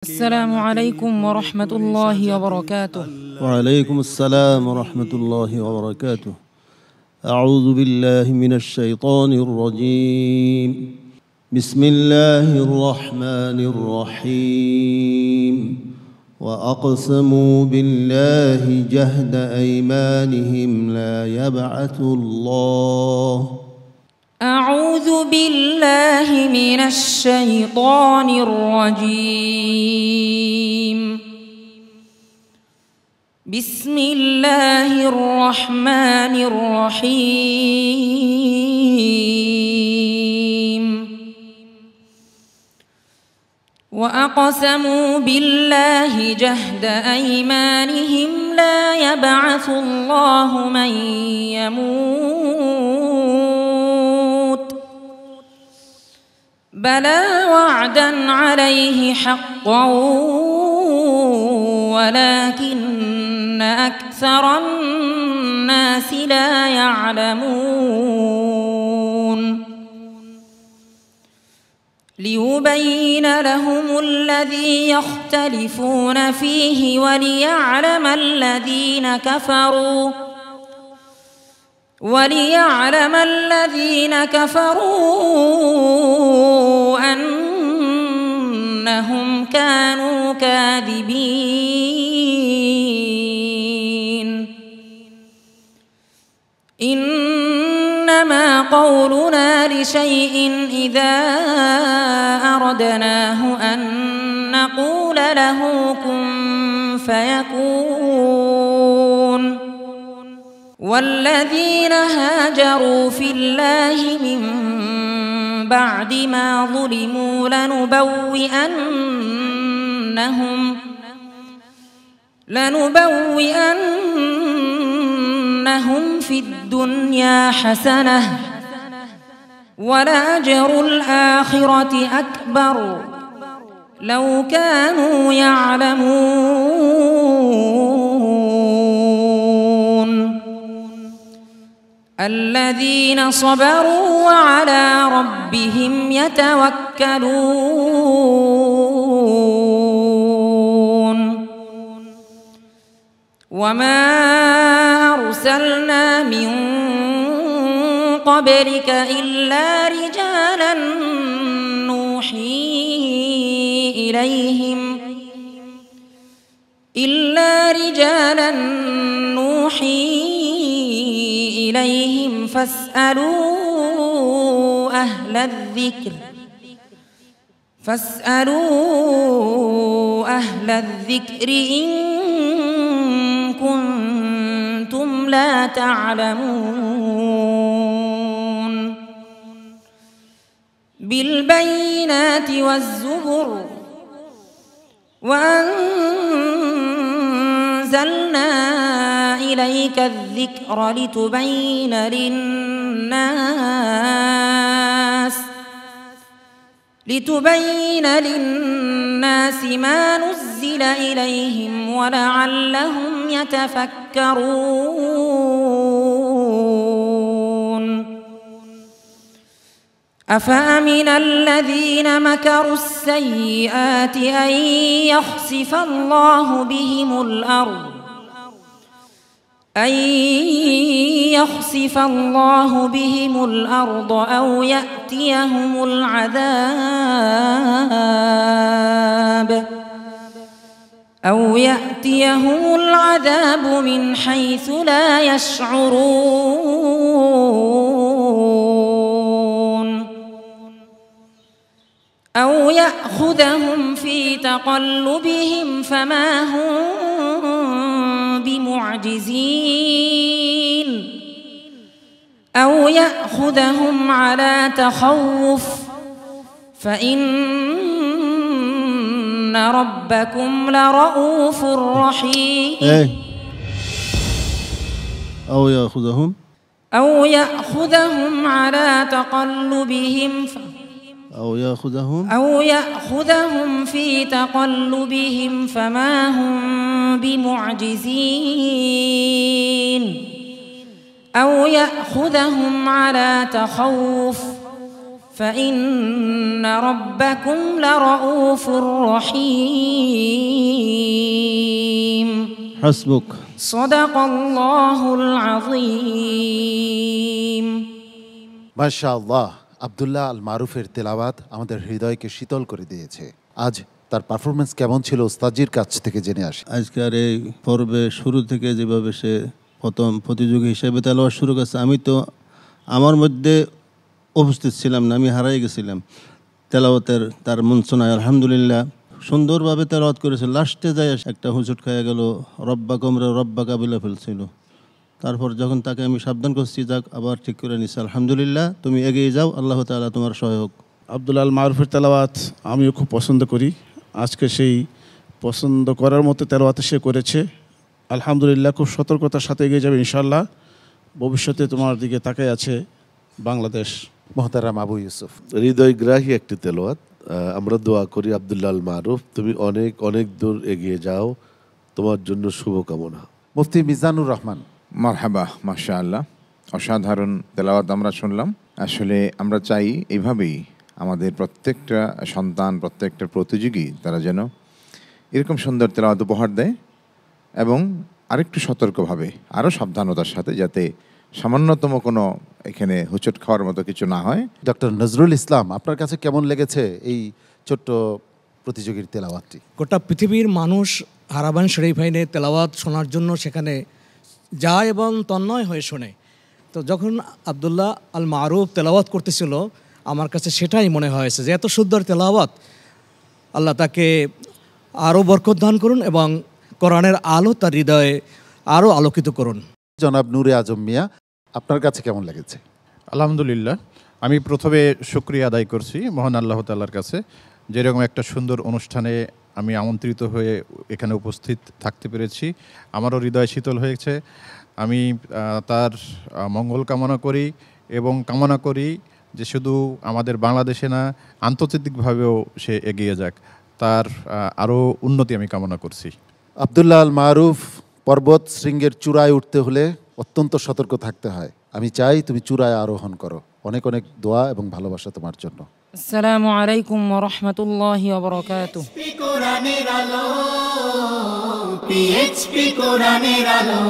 السلام عليكم ورحمة الله وبركاته. وعليكم السلام ورحمة الله وبركاته. أعوذ بالله من الشيطان الرجيم. بسم الله الرحمن الرحيم. وأقسموا بالله جهد أيمانهم لا يبعث الله. أعوذ بالله من الشيطان الرجيم. بسم الله الرحمن الرحيم. وأقسموا بالله جهد أيمانهم لا يبعث الله من يموت بلى وعدا عليه حقا ولكن أكثر الناس لا يعلمون. ليبين لهم الذي يختلفون فيه وليعلم الذين كفروا أنهم كانوا كاذبين. إنما قولنا لشيء إذا أردناه أن نقول له كن فيكون. والذين هاجروا في الله من بعد ما ظلموا لنبوئنهم في الدنيا حسنة ولأجر الآخرة أكبر لو كانوا يعلمون. الذين صبروا وعلى ربهم يتوكلون. وما أرسلنا من قبلك إلا رجالا نوحي إليهم فاسألوا أهل الذكر إن كنتم لا تعلمون. بالبينات والزبر وأنزلنا إليك الذكر لتبين للناس ما نزل إليهم ولعلهم يتفكرون. أفأمن الذين مكروا السيئات أن يخسف الله بهم الأرض أو يأتيهم العذاب من حيث لا يشعرون. أو يأخذهم في تقلبهم فما هم بمعجزين أو يأخذهم على تخوف فإن ربكم لرؤوف رحيم. أو يأخذهم على تقلبهم أو يأخذهم في تقلبهم فما هم بمعجزين أو يأخذهم على تخوف فإن ربكم لرؤوف رحيم حسبك صدق الله العظيم মাশাআল্লাহ, আব্দুল্লাহ আল মারুফের তেলাওয়াত আমাদের হৃদয়কে শীতল করে দিয়েছে। আজ তার পারফরমেন্স কেমন ছিল উস্তাদজির কাছ থেকে জেনে আসি। আজকের এই পর্বে শুরু থেকে যেভাবে সে প্রথম প্রতিযোগী হিসেবে তেলাওয়াত শুরু করছে, আমি তো আমার মধ্যে উপস্থিত ছিলাম না, আমি হারাই গেছিলাম তেলাওয়াতের তার মঞ্চনায়। আলহামদুলিল্লাহ সুন্দরভাবে তেলাওয়াত করেছে। লাস্টে যায় একটা হুঁচট খাইয়া গেল, রব্বা কমরে রব্বা কাবিলা ফেলছিল। তারপর যখন তাকে আমি সাবধান করছি, যাক আবার ঠিক করে নিচ্ছে। আলহামদুলিল্লাহ, তুমি এগিয়ে যাও, আল্লাহ তাআলা তোমার সহায়ক। আব্দুল্লাহ আল মারুফের তেলাওয়াত আমিও খুব পছন্দ করি। আজকে সেই পছন্দ করার মতো তেলাওয়াত সে করেছে। আলহামদুলিল্লাহ, খুব সতর্কতার সাথে এগিয়ে যাবে ইনশাআল্লাহ। ভবিষ্যতে তোমার দিকে তাকাই আছে বাংলাদেশ। মোহতারাম আবু ইউসুফ। হৃদয়গ্রাহী একটি তেলাওয়াত। আমরা দোয়া করি আব্দুল্লাহ আল মারুফ, তুমি অনেক অনেক দূর এগিয়ে যাও, তোমার জন্য শুভকামনা। মুফতি মিজানুর রহমান। মারহাবা, মাশাআল্লাহ, অসাধারণ তেলাওয়াত আমরা শুনলাম। আসলে আমরা চাই এইভাবেই আমাদের প্রত্যেকটা সন্তান, প্রত্যেকটা প্রতিযোগী তারা যেন এরকম সুন্দর তেলাওয়াত উপহার দেয় এবং আরেকটু সতর্কভাবে, আরও সাবধানতার সাথে, যাতে সামান্যতম কোনো এখানে হুচট খাওয়ার মতো কিছু না হয়। ডক্টর নজরুল ইসলাম, আপনার কাছে কেমন লেগেছে এই ছোট্ট প্রতিযোগীর তেলাওয়াতটি? গোটা পৃথিবীর মানুষ হারাবান শরীফাইনে তেলাওয়াত শোনার জন্য সেখানে যায় এবং তন্ময় হয়ে শোনে। তো যখন আব্দুল্লাহ আল মারুফ তেলাওয়াত করতেছিল, আমার কাছে সেটাই মনে হয়েছে যে এত সুন্দর তেলাওয়াত, আল্লাহ তাকে আরও বরকত দান করুন এবং কোরআনের আলো তার হৃদয়ে আরও আলোকিত করুন। জনাব নূরে আজম মিয়া, আপনার কাছে কেমন লেগেছে? আলহামদুলিল্লাহ, আমি প্রথমে শুকরিয়া আদায় করছি মহান আল্লাহ তাআলার কাছে, যেরকম একটা সুন্দর অনুষ্ঠানে আমি আমন্ত্রিত হয়ে এখানে উপস্থিত থাকতে পেরেছি। আমারও হৃদয় শীতল হয়েছে। আমি তার মঙ্গল কামনা করি এবং কামনা করি যে শুধু আমাদের বাংলাদেশে না, আন্তর্জাতিকভাবেও সে এগিয়ে যাক, তার আরও উন্নতি আমি কামনা করছি। আব্দুল্লাহ আল মারুফ, পর্বত শৃঙ্গের চূড়ায় উঠতে হলে অত্যন্ত সতর্ক থাকতে হয়। আমি চাই তুমি চূড়ায় আরোহণ করো। অনেক অনেক দোয়া এবং ভালোবাসা তোমার জন্য। আসসালামু আলাইকুম ওয়া রাহমাতুল্লাহি ওয়া বারাকাতুহু। কোরআনের আলো, পিএইচপি কোরআনের আলো।